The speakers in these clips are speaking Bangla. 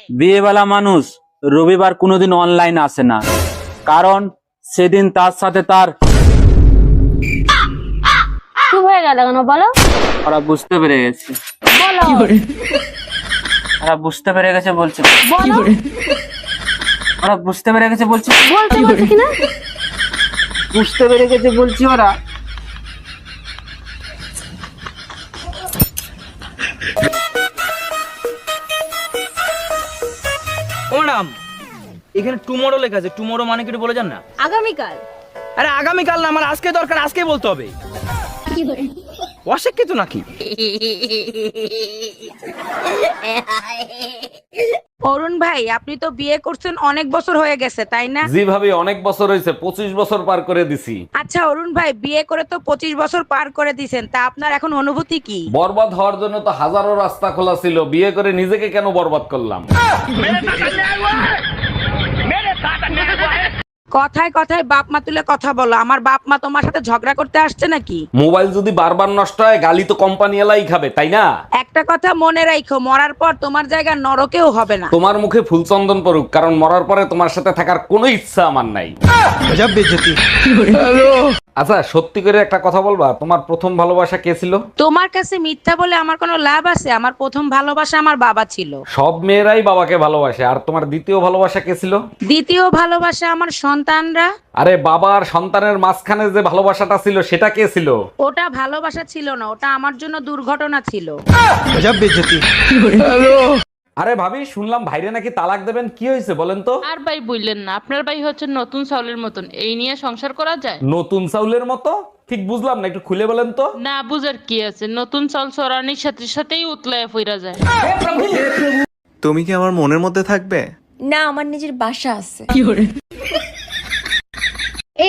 বিয়েওয়ালা মানুষ রবিবার কোনোদিন অনলাইন আসে না, কারণ সেদিন তার সাথে তার চুপ হয়ে গেল কেন বলো? ওরা বুঝতে পেরে গেছে। বলো ওরা বুঝতে পেরে গেছে বলছে। বলো ওরা বুঝতে পেরে গেছে বলছে। বলতে বলছি কিনা? বুঝতে পেরে গেছে বলছি ওরা। ও ম্যাডাম, এখানে টুমরো লেখা আছে। টুমরো মানে কি একটু বলে যান না? আগামীকাল। আরে আগামীকাল না, আমার আজকে দরকার, আজকে বলতে হবে। অশিক্ষিত নাকি? অরুণ ভাই, আপনি তো বিয়ে করছেন অনেক বছর হয়ে গেছে তাই না? জি ভাবি, অনেক বছর হয়েছে, 25 বছর পার করে দিছি। আচ্ছা অরুণ ভাই, বিয়ে করে তো 25 বছর পার করে দিছেন, তা আপনার এখন অনুভূতি কি? বরবাদ হওয়ার জন্য তো হাজারো রাস্তা খোলা ছিল, বিয়ে করে নিজেকে কেন বরবাদ করলাম? কথায় কথায় বাপ মা তুলে কথা বলো। আমার বাপ মা তোমার সাথে ঝগড়া করতে আসছে নাকি? মোবাইল যদি বারবার নষ্ট হয়, গালি তো কোম্পানি এলাই খাবে, তাই না? একটা কথা মনে রাখো, মরার পর তোমার জায়গা নরকেও হবে না। তোমার মুখে ফুল চন্দন পড়ুক, কারণ মরার পরে তোমার সাথে থাকার কোনো ইচ্ছা আমার নাই। আচ্ছা, সত্যি করে একটা কথা বলবা, তোমার প্রথম ভালোবাসা কে ছিল? তোমার কাছে মিথ্যা বলে আমার কোনো লাভ আছে? আমার প্রথম ভালোবাসা আমার বাবা ছিল। সব মেয়েরাই বাবাকে ভালোবাসে। আর তোমার দ্বিতীয় ভালোবাসা কে ছিল? দ্বিতীয় ভালোবাসা আমার সন্তানরা। আরে বাবা আর সন্তানের মাঝখানে যে ভালোবাসাটা ছিল, সেটা কে ছিল? ওটা ভালোবাসা ছিল না, ওটা আমার জন্য দুর্ঘটনা ছিল। আরে ভাবি, শুনলাম ভাইরে নাকি তালাক দেবেন, কি হয়েছে বলেন তো? আর ভাই বললেন না, আপনার ভাই হচ্ছে নতুন চাউলের মতন, এই নিয়ে সংসার করা যায়? নতুন চাউলের মতো? ঠিক বুঝলাম না, একটু খুলে বলেন তো। না বুঝার কি আছে, নতুন চাল চড়ানির সাথে সাথেই উতলায় ফিরা যায়। তুমি কি আমার মনের মধ্যে থাকবে? না, আমার নিজের বাসা আছে।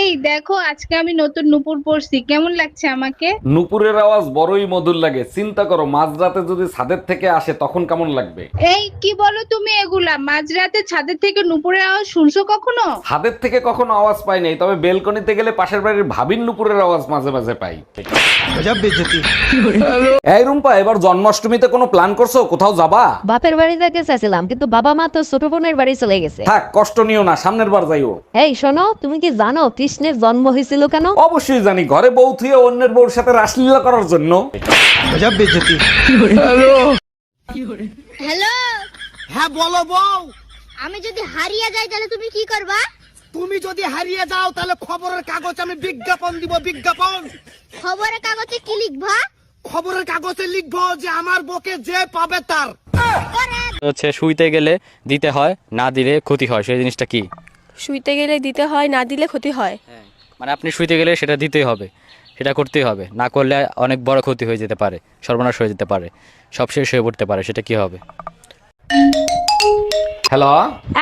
এই দেখো, আজকে আমি নতুন নুপুর পরছি, কেমন লাগছে আমাকে? নুপুরের আওয়াজ বড়ই মধুর লাগে। চিন্তা করো, মাঝরাতে যদি ছাদের থেকে আসে তখন কেমন লাগবে? এই কি বলো তুমি এগুলা? মাঝরাতে ছাদের থেকে নুপুরের আওয়াজ শুনছো কখনো? ছাদের থেকে কখনো আওয়াজ পাই নাই, তবে বেলকনিতে গেলে পাশের বাড়ির ভাবির নুপুরের আওয়াজ মাঝে মাঝে পাই। এই রুম্পা, এবার জন্মাষ্টমীতে কোনো প্ল্যান করছো? কোথাও যাবা? বাপের বাড়ি যেতে চাইছিলাম, কিন্তু বাবা মা তো ছোট বোনের বাড়ি চলে গেছে। থাক, কষ্ট নিও না, সামনের বার যাইও। এই শোনো, তুমি কি জানো কৃষ্ণের জন্ম হয়েছিল কেন? অবশ্যই জানি, ঘরে বউ থুয়ে অন্যের বউর সাথে রাসলীলা করার জন্য। হ্যালো, হ্যাঁ বলো বউ। আমি যদি হারিয়ে যাই তাহলে তুমি কি করবা? তুমি যদি হারিয়ে যাও তাহলে খবরের কাগজ আমি বিজ্ঞাপন দিব, বিজ্ঞাপন। খবরের কাগজে কি লিখবা? খবরের কাগজে লিখবো যে আমার বউকে যে পাবে তার। হচ্ছে শুইতে গেলে দিতে হয়, না দিলে ক্ষতি হয়, সেই জিনিসটা কি? শুইতে গেলে দিতে হয়, না দিলে ক্ষতি হয়। মানে আপনি শুইতে গেলে সেটা দিতেই হবে, সেটা করতেই হবে, না করলে অনেক বড় ক্ষতি হয়ে যেতে পারে, সর্বনাশ হয়ে যেতে পারে, সব শেষ হয়ে পড়তে পারে, সেটা কি হবে? হ্যালো,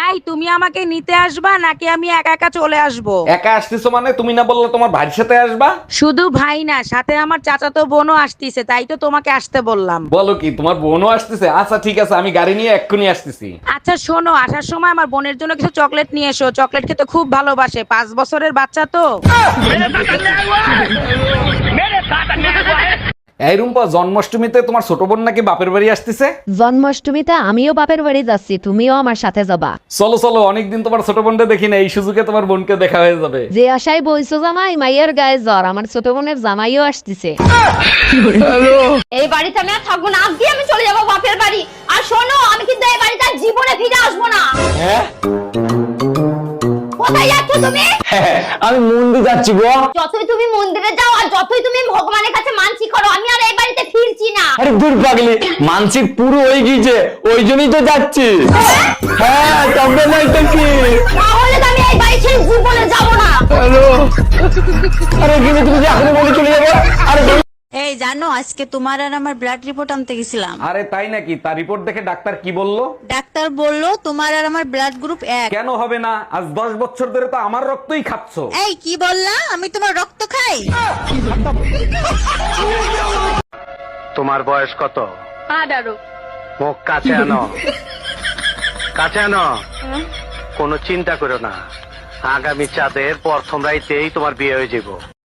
এই তুমি আমাকে নিতে আসবা নাকি আমি একা একা চলে আসবো? একা আসতেছো মানে? তুমি না বললে তোমার ভাইয়ের সাথে আসবা? শুধু ভাই না, সাথে আমার চাচাতো বোনও আসতিছে, তাই তো তোমাকে আসতে বললাম। বলো কি, তোমার বোনও আসতেছে? আচ্ছা ঠিক আছে, আমি গাড়ি নিয়ে এক্ষুনি আসতেছি। আচ্ছা শোনো, আসার সময় আমার বোনের জন্য কিছু চকলেট নিয়ে এসো, চকলেট খেতে খুব ভালোবাসে, 5 বছরের বাচ্চা তো। এই রুম্পা, জন্মাষ্টমীতে তোমার ছোট বোন নাকি বাপের বাড়ি আসতেছে? জন্মাষ্টমীতে আমিও বাপের বাড়ি যাচ্ছি, তুমিও আমার সাথে যাবা। চলো চলো, অনেকদিন তোমার ছোট বোনটা দেখি না, এই সুযোগে তোমার বোনকে দেখা হয়ে যাবে। যে আশায় বইছো জামাই, মাইয়ের গায়ে জ্বর, আমার ছোট বোনের জামাইও আসতেছে। এই বাড়িতে আমি আর থাকবো না, আজকে আমি চলে যাবো বাপের বাড়ি। আর শোনো, আমি কিন্তু এই বাড়িতে আর জীবনে ফিরে আসবো না। কোথায় যাচ্ছ তুমি? আমি মন্দির যাচ্ছি গো। যতই তুমি মন্দিরে যাও আর যতই তুমি ভগবানের কাছে মানসিক করো, আমি আর এই বাড়িতে ফিরছি না। আরে দূর পাগলি, মানসিক পুরো হয়ে গিয়েছে, ওই জন্যই তো যাচ্ছি। হ্যাঁ, তবে নয় তো কি? তাহলে তো আমি এই বাড়ি ছেড়ে জীবনে যাবো না। আরে কিন্তু তুমি যে এখনই বলে চলে যাবো। আরে এই জানো, আজকে তোমার আর আমার ব্লাড রিপোর্ট আনতে গেছিলাম। আরে তাই নাকি? তার রিপোর্ট দেখে ডাক্তার কি বললো? ডাক্তার বললো তোমার আর আমার ব্লাড গ্রুপ 1। কেন হবে না? আজ 10 বছর ধরে তো আমার রক্তই খাচ্ছো। এই কি বললা? আমি তোমার রক্ত খাই? তোমার বয়স কত? 18। মুখ কাছে আনো, কাছে আনো। কোনো চিন্তা করো না, আগামী চাঁদের প্রথম রাইতেই তোমার বিয়ে হয়ে যাবো।